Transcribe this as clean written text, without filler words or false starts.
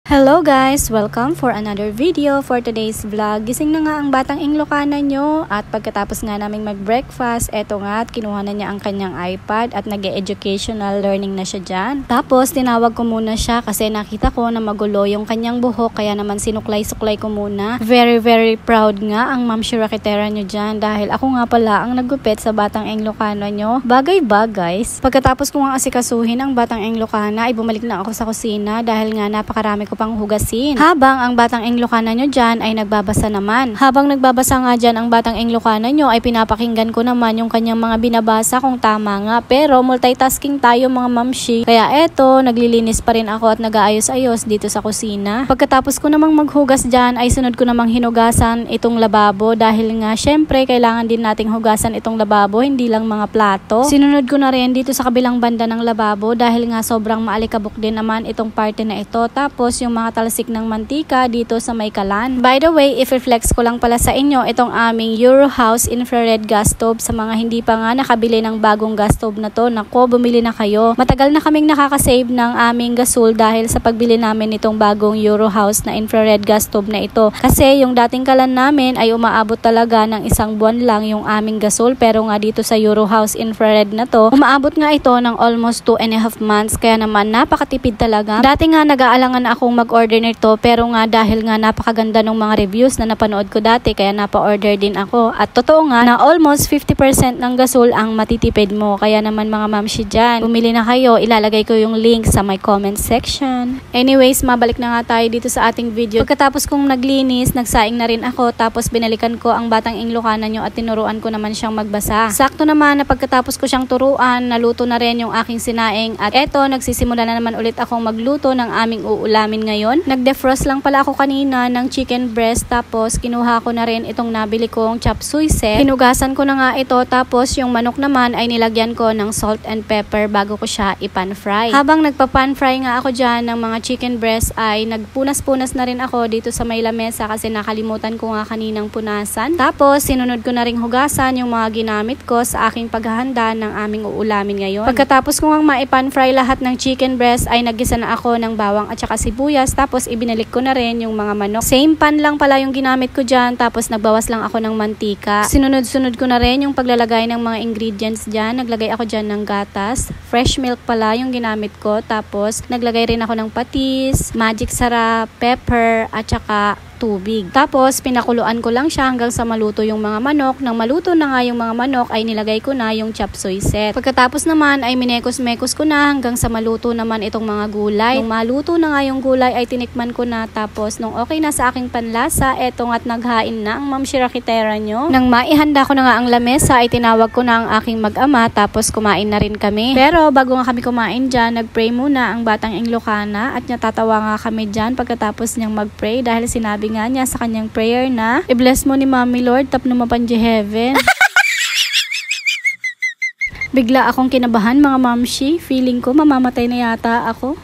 Hello guys! Welcome for another video for today's vlog. Gising na nga ang batang Ilocana nyo at pagkatapos nga naming mag-breakfast, eto nga at kinuha na niya ang kanyang iPad at nag-educational learning na siya dyan. Tapos tinawag ko muna siya kasi nakita ko na magulo yung kanyang buhok kaya naman sinuklay-suklay ko muna. Very proud nga ang Ma'am Shirakitera nyo dyan dahil ako nga pala ang naggupit sa batang Ilocana nyo. Bagay ba guys? Pagkatapos ko nga asikasuhin ang batang Ilocana ay bumalik na ako sa kusina dahil nga napakarami ko pang hugasin. Habang ang batang Ilocana nyo dyan ay nagbabasa naman. Habang nagbabasa nga dyan ang batang Ilocana nyo ay pinapakinggan ko naman yung kanyang mga binabasa kung tama nga. Pero multitasking tayo mga mamshi. Kaya eto, naglilinis pa rin ako at nag-aayos-ayos dito sa kusina. Pagkatapos ko namang maghugas dyan ay sunod ko namang hinugasan itong lababo dahil nga syempre kailangan din nating hugasan itong lababo, hindi lang mga plato. Sinunod ko na rin dito sa kabilang banda ng lababo dahil nga sobrang maalikabok din naman itong parte na ito. Tapos yung mga talsik ng mantika dito sa may kalan. By the way, i-flex ko lang pala sa inyo itong aming Eurohouse infrared gas stove. Sa mga hindi pa nga nakabili ng bagong gas stove na to, nako, bumili na kayo. Matagal na kaming nakakasave ng aming gasol dahil sa pagbili namin itong bagong Eurohouse na infrared gas stove na ito. Kasi yung dating kalan namin ay umaabot talaga ng isang buwan lang yung aming gasol, pero nga dito sa Eurohouse infrared na to, umaabot nga ito ng almost 2.5 months. Kaya naman napakatipid talaga. Dati nga nag-aalangan akong mag-order nito pero nga dahil nga napakaganda ng mga reviews na napanood ko dati kaya napa-order din ako. At totoo nga na almost 50% ng gasol ang matitipid mo. Kaya naman mga mamshi dyan, bumili na kayo. Ilalagay ko yung link sa my comment section. Anyways, mabalik na nga tayo dito sa ating video. Pagkatapos kong naglinis, nagsaing na rin ako tapos binalikan ko ang batang Ilocana nyo at tinuruan ko naman siyang magbasa. Sakto naman na pagkatapos ko siyang turuan, naluto na rin yung aking sinaing at eto, nagsisimula na naman ulit akong magluto ng aming uulamin ngayon. Nag-defrost lang pala ako kanina ng chicken breast tapos kinuha ko na rin itong nabili kong chop suey set. Hinugasan ko na nga ito tapos yung manok naman ay nilagyan ko ng salt and pepper bago ko siya ipan fry. Habang nagpa-pan fry nga ako dyan ng mga chicken breast ay nagpunas-punas na rin ako dito sa may lamesa kasi nakalimutan ko nga kaninang punasan. Tapos sinunod ko na ring hugasan yung mga ginamit ko sa aking paghahanda ng aming uulamin ngayon. Pagkatapos ko nga maipan fry lahat ng chicken breast ay naggisa na ako ng bawang at saka sibuyas tapos ibinalik ko na rin yung mga manok. Same pan lang pala yung ginamit ko dyan tapos nagbawas lang ako ng mantika. Sinunod-sunod ko na rin yung paglalagay ng mga ingredients dyan. Naglagay ako dyan ng gatas. Fresh milk pala yung ginamit ko. Tapos naglagay rin ako ng patis, magic sarap, pepper at saka tubig. Tapos pinakuluan ko lang siya hanggang sa maluto yung mga manok. Nang maluto na nga yung mga manok ay nilagay ko na yung chop suey set. Pagkatapos naman ay minekos-mekos ko na hanggang sa maluto naman itong mga gulay. Nung maluto na nga yung gulay ay tinikman ko na tapos nung okay na sa aking panlasa, etong at naghain na ang Ma'am Shirakitera nyo. Nang maihanda ko na nga ang lamesa ay tinawag ko na ang aking mag-ama tapos kumain na rin kami. Pero bago nga kami kumain dyan, nagpray muna ang batang Ilocana at natatawa nga kami dyan pagkatapos niyang magpray dahil sinabi nga niya sa kanyang prayer na i-bless mo ni Mommy Lord tapno mapanji heaven. Bigla akong kinabahan mga mamshi. Feeling ko mamamatay na yata ako.